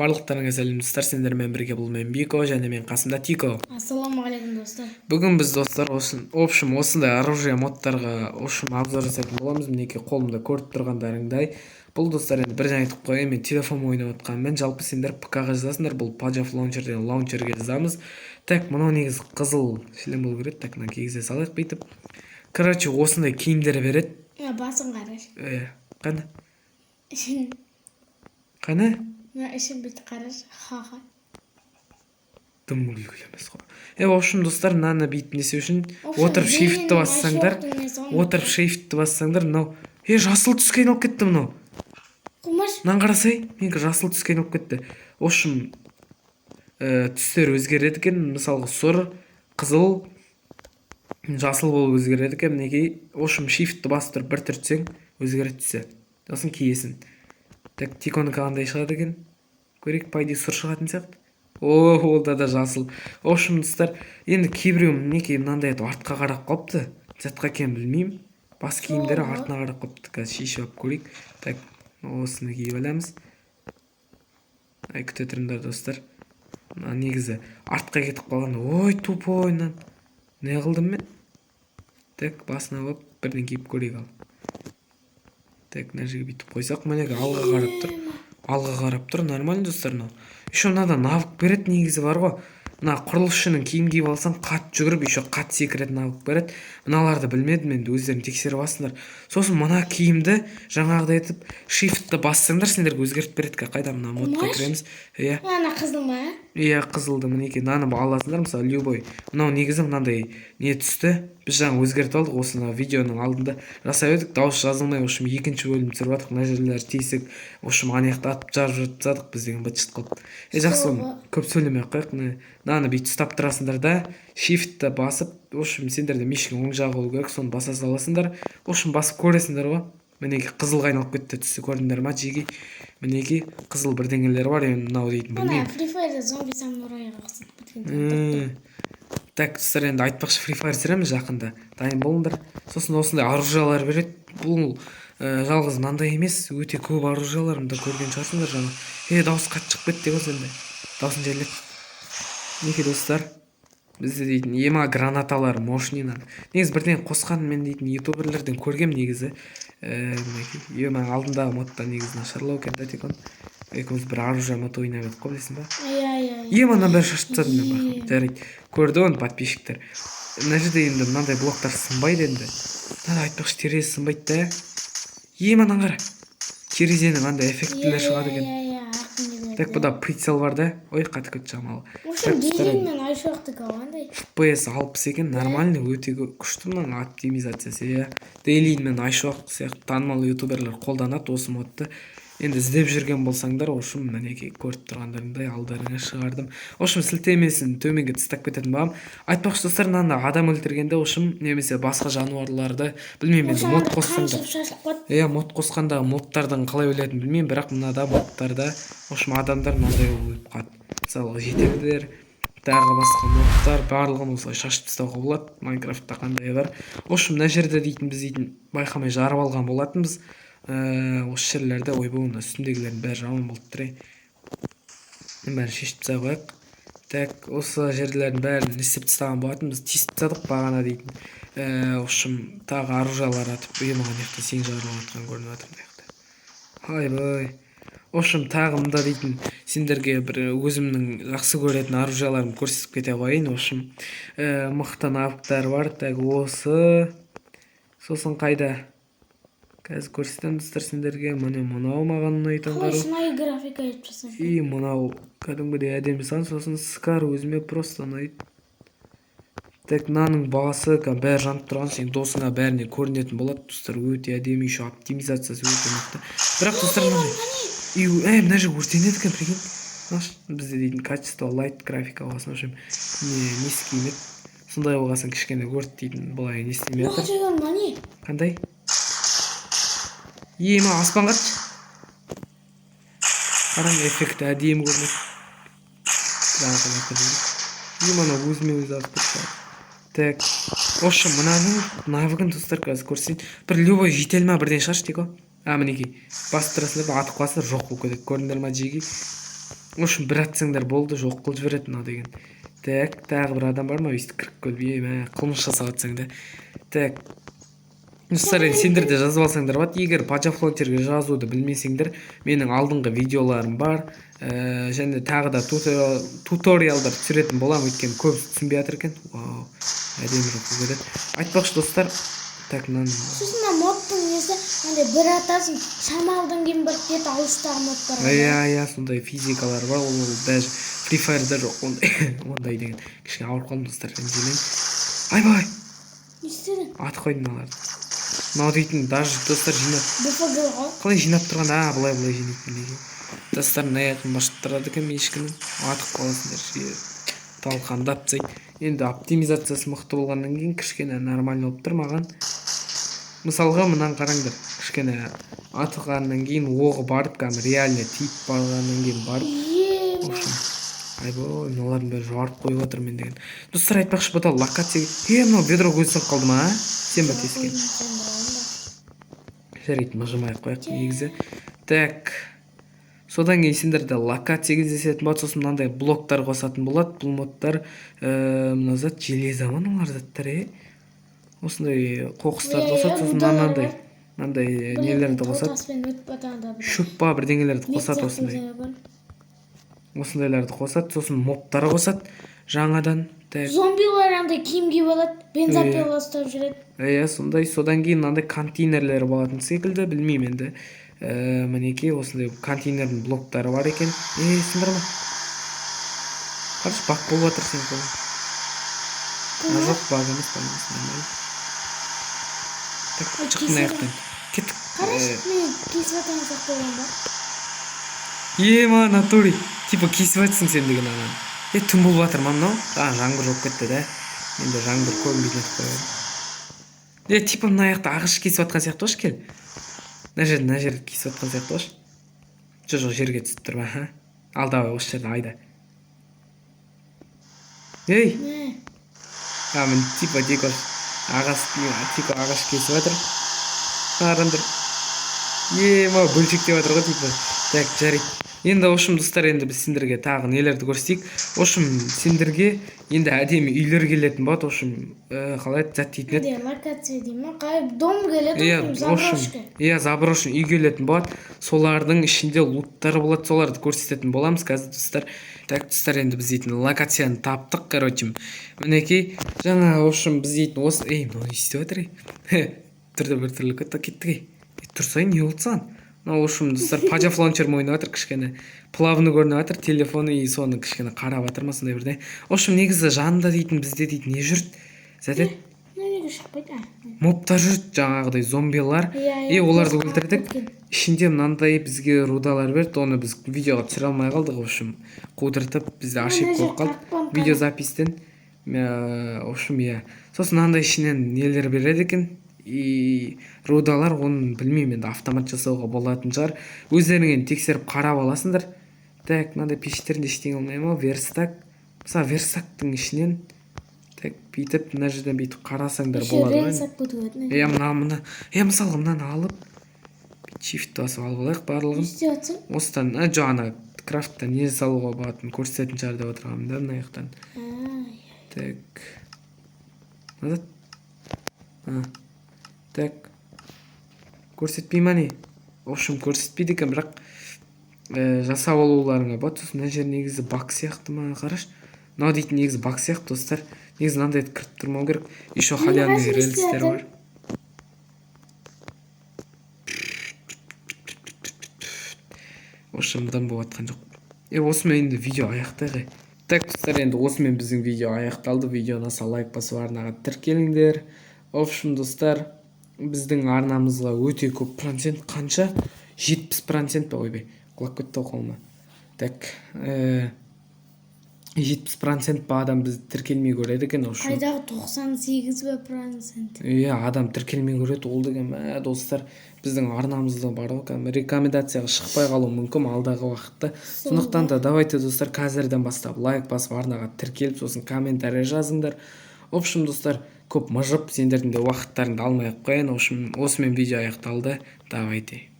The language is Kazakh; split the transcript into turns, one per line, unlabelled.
Барлықтарыңа сәлем достар, сендермен бірге бұл мен Бико және мен қасымда Тико.
Ассалаумағалейкум достар.
Бүгін біз достар осындай оружие модтарға обзор жасайтын боламыз. Мінекей қолымда көріп тұрғандарыңдай. Бұл достар енді бір жаңа айтып қояйын, мен телефон ойнап отқанмен, жалпы сендер ПК-ға жазасыңдар, бұл Pajaf лаунчерден лаунчерге жазамыз. Так, мынау негізі қызыл шлем болу керек. Так, мына кигізе салайық бүйтіп. Короче, осындай киімдер береді.
Басын қараш.
Қане?
Ішін
Қане?
ішін бүйтіп қараш. Ха-ха.
Дым күлгіл емес қой. В общем, достар, мынаны бүйтіп несе үшін отырып shift'ті бассаңдар, мынау жасыл түске айналып кетті мынау.
Құмаш.
Мынаны қарасай, менікі жасыл түске айналып кетті. В общем, түстер өзгереді екен, мысалға сұр, қызыл, жасыл болып өзгереді екен. Мінекей, в общем, shift'ті басып тұрып бір түртсең өзгереді түсі. Сосын киесің. Так, Тиконікі қандай шығады екен? Көрейік, по идее сұр шығатын сияқты. Ол да жасыл. В общем, достар, енді кейбіреу мінекей мынандай артқа қарап қалыпты. Жатқа екенін білмеймін. Бас киімдері артына қарап қалыпты. Қазір шешіп алып көрейік. Так, осыны киіп аламыз. Күте тұрыңдар достар. Негізі артқа кетіп қалған. Ой, тупой. Не қылдым мен? Так, басына болып бірден киіп көрейік ал. Так, мына жерге бүйтіп қойсақ, мінекей алға қарап тұр. Алға қарап тұр, нормально достар. Еще мынада навык береді негізі бар ғой. Мына құрылысшының киім киіп алсаң, қат жүгіріп, еще қат секіретін навык береді. Мыналарды білмедім, енді өздерің тексеріп алсыңдар. Сосын мына киімді жаңағыдай етіп shift'ті бассаңдар, сендерге өзгертіп береді. Қайда мына модқа кіреміз?
Ана қызыл ма?
Иә, қызылды. Мінекей мынаны аласыңдар, мысалы любой. Мынау негізі мынандай не түсті. Біз жаңа өзгертіп алдық, осыны видеоның алдында жасап едік, дауыс жазылмай, в общем, екінші бөлім түсіріп жатырмық, мына жерлер тиісіп, в общем, аяқты атып жарып жатсадық, біз деген быт-шыт қылып. Жақсы, көп сөйлемей ақ қояйық. Мынаны бүйтіп ұстап тұрасыңдар да, shift'ті басып, в общем, сендерде мишкің оң жағы болу керек, соны баса саласыңдар. В общем, басып көресіңдер ғой. Мінекей қызылға айналып кетті, түсі көрдіңдер ма? Жеге мінекей қызыл бірдеңелер бар, енді мынау дейтін білмеймін.
Free Fire зомби самурайға ұқсатып.
Так, достар, енді айтпақшы Free Fire түсіреміз жақында. Дайын болыңдар. Сосын осындай оружиялар береді. Бұл жалғыз мынандай емес, өте көп оружияларымды көрген шығарсыңдар жаңа. Дауыс қатты шығып кетті ғой сенде. Дауысын жерлет. Неке достар, бізде дейтін ема гранаталар, мошнина. Негізі бірден қосқан мен дейтін ютуберлерден көргем негізі. Ема алдындағы модта негізі нашарлау екен да Тикон. Екеуміз бір оружие мод ойнап едік қой, білесің ба? Ана бәрі шашып тастадым мен бақым. Жарайды. Көрді оны подписчиктер. Мына жерде енді мынандай блоктар сынбайды енді. Мынада айтпақшы терезе сынбайды да. Анан қара. Терезені мынандай эффектілер шығады екен. Так, бұда прицел бар да. Ой, қаты көт шамалы.
Дейін айшуақтыға қандай?
FPS 60 екен, нормальный, өте күшті мынаның оптимизациясы. Дейлин мен айшуақ сияқты танымал ютуберлер қолданады осы модты. Енді іздеп жүрген болсаңдар, ошым мінекей көріп тұрғандарыңдай алдарыңа шығардым. Ошым сілтемесін төменге тастап кететін бағым. Айтпақшы достар, мынаны адам өлтіргенде ошым немесе басқа жануарларды білмеймін, енді мод қосқанда. Мод қосқандағы модтардың қалай өлетінін білмеймін, бірақ мынада модтарда ошым адамдар мынандай өліп қалады. Мысалы жетелдер, тағы басқа модтар барлығын осылай шашып тастауға болады. Майнкрафтта қандай бар. Ошым мына жерде дейтін біз дейтін байқамай жарып алған болатынбыз. Осы жерлерде ойбауына үстімдегілердің бәрі жаман болды тұрай. Бәрін шешіп тастап қояйық. Так, осы жерлердің бәрін істеп тастаған болатын, біз тесіп тастадық бағана дейтін. Ошым тағы оружиялар атып ұйымаған яқты сен жарылып атқан көрініп жатыр яқты. Ай-бай. Ошым тағы мында дейтін сендерге бір өзімнің жақсы көретін оружияларымды көрсетіп кете қойын. Ошым мықты навыктар бар. Так, осы. Сосын қайда? Қазір көрсетем достар сендерге. Мынау маған ұнайтын қару.
Шынайы графика етіп жасап.
Мынау кәдімгідей әдемі сан. Сосын скар өзіме просто ұнайды. Так, мынаның басы бәрі жанып тұрған, сен досыңа бәріне көрінетін болады. Достар, өте әдемі, еще оптимизациясы өте мықты. Бірақ достар, мына жер өртенеді екен, прикинь. Бізде дейтін качество лайт графика болсын, общем, не істемейді. Сондай болғасын кішкене өрт дейтін бұлай не істемей жатыр. Қандай? Ема аспан қатшы. Қараң эффекті әдемі көрінеді. Ана өзіме өзі азып кетті. Так, ошы мынаның навыгын достар қазір көрсейін. Бір любой жетелма бірден шығаршы дейко. Мінекей басып тұрасыңдар, атып қаласыңдар, жоқ болып кетеді. Көрдіңдер ма жеге? В общем, бір атсаңдар болды, жоқ қылып жібереді мынау деген. Так, тағы бір адам бар ма? Өйстіп кіріп келіп, қылмыс жасап жатсаң да. Так. Достар, сендер де жазып алсаңдар болады. Егер Pajafloterге жазуды білмесеңдер, менің алдыңғы видеоларым бар. Және тағы да туториалдар түсіретін боламын, өйткені көбісі түсінбей жатыр екен. Вау, әдемі көреді. Айтпақшы достар, так мынаны.
Сосын модтың несі, андай бір атасың, шамалдан кейін бір бет алыстағы модтар бар.
Иә, сондай физикалар бар. Ол даже Free Fire'да жоқ ондай деген. Кішкене ауырып қалдым достар, ренжімеңіз. Айбай.
Не істедің?
Аты қойдым мыналарды. Мынау дейтін даже достар жинап.
БФГ ғой.
Қалай жинап тұрғанда, былай жинайтын неге. Достар аяғын басып тұрады екен ешкінің. Атып қаласыңдар. Талқандап тастайды. Енді оптимизациясы мықты болғаннан кейін кішкене нормально болып тұр маған. Мысалға мынаны қараңдар. Кішкене атылғаннан кейін оғы барып, реально тиіп барғаннан кейін барып. Айбой, мыналардың бәрі жарып қойып жатыр мен деген. Достар, айтпақшы, бұда локация. Мынау бедро көзсін қалды ма? Сен ба тескен? Жарайды, мыжымай қояқ негізі. Так. Содан кейін сендерде локация кездесетін болады, сосын мынандай блоктар қосатын болады. Бұл модтар мына зат железо ма олар заттар, осындай қоқыстарды қосады, сосын мынандай нелерді қосады. Шөп па бірдеңелерді қосады осындай. Осындайларды қосады, сосын мобтары қосады жаңадан.
Зомбилар андай киім киіп алады, бензопила ұстап жүреді.
Сондай. Содан кейін мынандай контейнерлері болатын секілді, білмеймін енді. Мінекей осындай контейнердің блоктары бар екен. Сендір ма? Қаршы бақ болып жатыр сен қолы. Жоқ, баг емес, нормально. Так, шықтың аяқтан. Кеттік.
Қарашы, мен кесіп атқан сияқты болған ба?
Ма, натури. Типа кесіп атсың сен деген ананы. Түн болып жатыр ма мынау? Жаңбыр жоқ кетті да. Енді жаңбыр көрінбейтін етіп қояды. Типа мына аяқта ағаш кесіп атқан сияқты қош кел. Мына жерді кесіп атқан сияқты қош. Жоқ, жерге түсіп тұр ма? Алдабай осы жерді айда. Мен типа декор ағаш кесіп атыр. Қарандар. Ма, бөлшектеп атыр ғой типа. Так, жарайды. Енді ошым достар, енді біз сендерге тағы нелерді көрсетейік. Ошым сендерге енді әдемі үйлер келетін болады. Ошым қалай зат дейтін еді?
Локация деймін, дом келеді, заброшка.
Заброшен үй келетін болады. Солардың ішінде луттары болады, соларды көрсететін боламыз қазір достар. Так, достар, енді біз дейтін локацияны таптық, короче. Мінекей, жаңа ошым біз дейтін осы... Мынау естіп отыр. Түрді бір түрлі кеттік. Тұрсай, не болды саған? В общем, достар, Pajafloter ойнап жатыр, кішкене плавно көрініп жатыр, телефоны соны кішкене қарап жатыр ма сондай бірде. В общем, негізі жанында дейтін, бізде дейтін не жүрді? Зәтет?
Неге шықпайды?
Мобтар жүрді, жаңағыдай зомбилар. Оларды өлтірдік. Ішінде мынандай бізге рудалар берді, оны біз видеоға түсіре алмай қалдық, в общем, қудыртып, бізде ошибка болып қалды видеозапистен. В общем, сосын мынандай ішінен нелер береді екен. Рудалар, оны білмеймін, енді автомат жасауға болатын шығар. Өздеріңен тексеріп қарап аласыңдар. Так, мынандай пештерінде ештеңе болмай ма? Верстак. Мысалы, верстактың ішінен так бүйтіп, мына жерден бүйтіп қарасаңдар болады. Мысалға мынаны алып shift басып алып алайық барлығын. Осыдан жаңа крафтта не салуға болатынын көрсететін шығар деп отырғанмын да мына жақтан. Так. Көрсетпей ма не? В общем, көрсетпейді екен, бірақ жасап алуларыңа болады. Сосын мына жер негізі бак сияқты ма? Қараш. Мынау дейтін негізі бак сияқты, достар. Негізі мынандайды кіріп тұрмау керек. Еще халявный рельстер бар. В общем, мыдан болып жатқан жоқ. Осымен енді видео аяқтайық. Так, достар, енді осымен біздің видео аяқталды. Видеоны аса лайк басып арнаға тіркеліңдер. В общем, достар, біздің арнамызға өте көп процент, қанша? 70% па, ойбай, құлап кетті қолыма. Так, 70% па адам біз тіркелмей көреді екен.
Қайдағы 98%?
Адам тіркелмей көреді, ол деген достар, біздің арнамызда бар ғой, рекомендацияға шықпай қалу мүмкін алдағы уақытта. Сондықтан да давайте достар, қазірден бастап лайк басып арнаға тіркеліп, сосын комментарий жазыңдар. В общем, достар, көп мыжып, сендердің де уақыттарыңды алмай ақ қояйын. В общем, осымен видео аяқталды. Давайте.